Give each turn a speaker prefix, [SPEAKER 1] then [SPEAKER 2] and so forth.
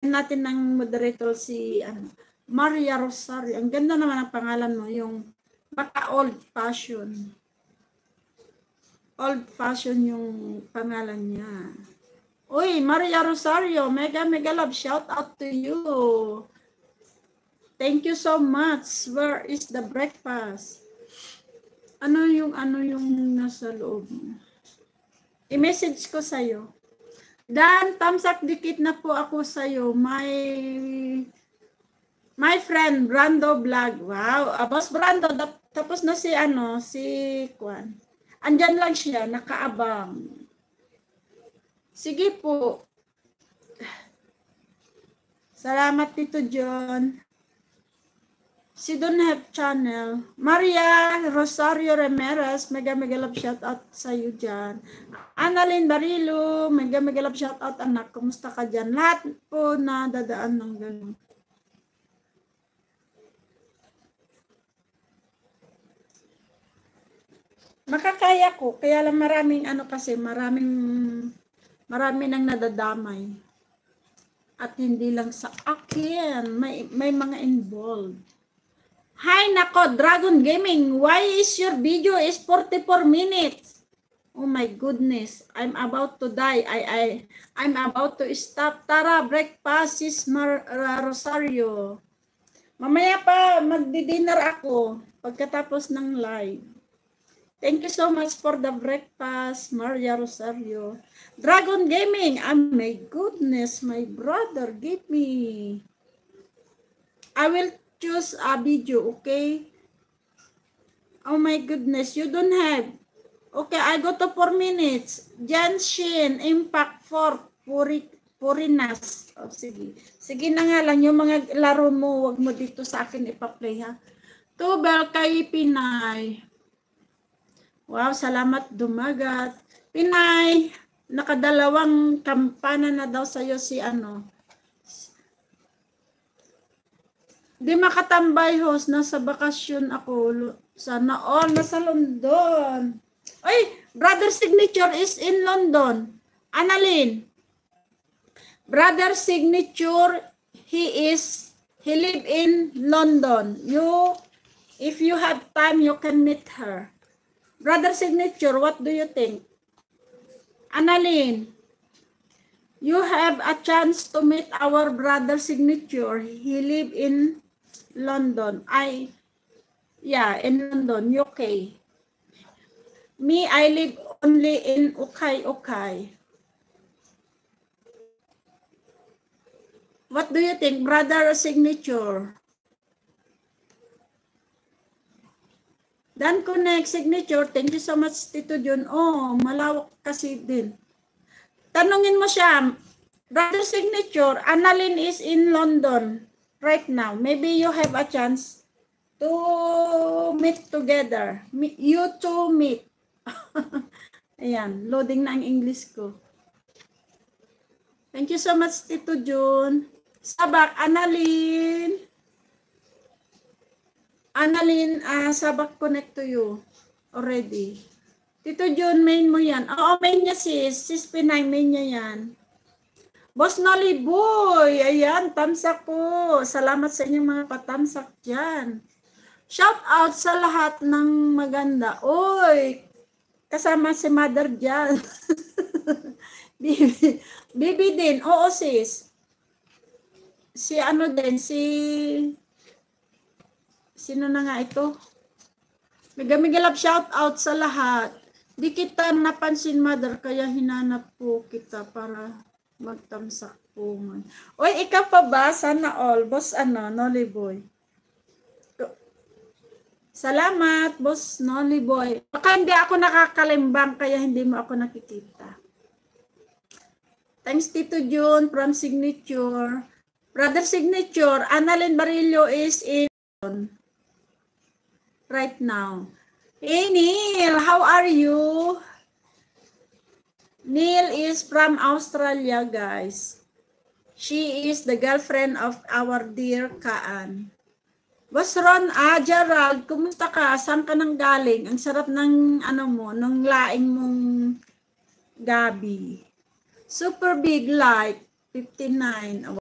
[SPEAKER 1] natin ng moderator si Maria Rosario. Ang ganda naman ang pangalan mo, yung baka old fashion. Old fashion yung pangalan niya. Uy, Maria Rosario, mega love, shout out to you. Thank you so much. Where is the breakfast? Ano yung nasa loob? I-message ko sa'yo. Dan, thumbs up, dikit na po ako sa'yo. My friend, Brando Vlog. Wow, Boss Brando, tapos na si Kwan. Andyan lang siya, nakaabang. Sige po. Salamat, Tito John. Si Don't Have Channel. Maria Rosario Ramirez, mega love shout out sa iyo dyan. Annalyn Barilo, mega love shout out anak. Kumusta ka dyan? Lahat po na dadaan ng ganun. Makakaya ko, kaya lang maraming marami nang nadadamay. At hindi lang sa akin, may mga involved. Hi, nako, Dragon Gaming. Why is your video is 44 minutes? Oh my goodness. I'm about to die. I'm about to stop. Tara, breakfast is Rosario. Mamaya pa, magdi-dinner ako pagkatapos ng live. Thank you so much for the breakfast, Maria Rosario. Dragon Gaming. Oh my goodness, my brother, give me. I will choose a video, okay? Oh my goodness, you don't have. Okay, I go to 4 minutes. Genshin Impact 4, Purinas. Oh, sige. Sige na nga lang, yung mga laro mo, wag mo dito sa akin ipa-play, ha? Tubel kay Pinay. Wow, salamat dumagat. Pinay, nakadalawang kampana na daw sa'yo si Di makatambay, host. Nasa bakasyon ako. Sana all. Nasa London. Ay, brother signature is in London. Annalyn. Brother signature, he live in London. If you have time, you can meet her. Brother signature, what do you think? Annalyn. You have a chance to meet our brother signature. He live in London. In London, UK. Me, I live only in Okay. What do you think, brother signature? Dan Connect signature. Thank you so much, Tito John. Oh, malawak kasi din. Tanungin mo siya, brother signature, Annalyn is in London right now. Maybe you have a chance to meet together. You two meet. Ayan, loading na ang English ko. Thank you so much, Tito June. Sabak, Annalyn. Annalyn, Sabak connect to you already. Tito June, main mo yan. Oo, main niya sis Pinay, main niya yan. Boss Nolly Boy, ayan, tamsak po. Salamat sa inyong mga patamsak dyan. Shout out sa lahat ng maganda. Oy, kasama si Mother dyan. Bibi din, oo sis. Sino na nga ito? Mega love shout out sa lahat. Di kita napansin, Mother, kaya hinanap po kita para magtamsak po. Oy, ikaw pa ba? Sana all. Boss Nolly Boy. Salamat, Boss Nolly Boy. Baka hindi ako nakakalimbang, kaya hindi mo ako nakikita. Thanks, Tito June, from Signature. Brother Signature, Annalyn Barillo is in right now. Hey, Neil, how are you? Neil is from Australia, guys. She is the girlfriend of our dear Kaan. Boss Ron, Gerald, kumusta ka? Saan ka nang galing? Ang sarap ng ng laing mong gabi. Super big like 59.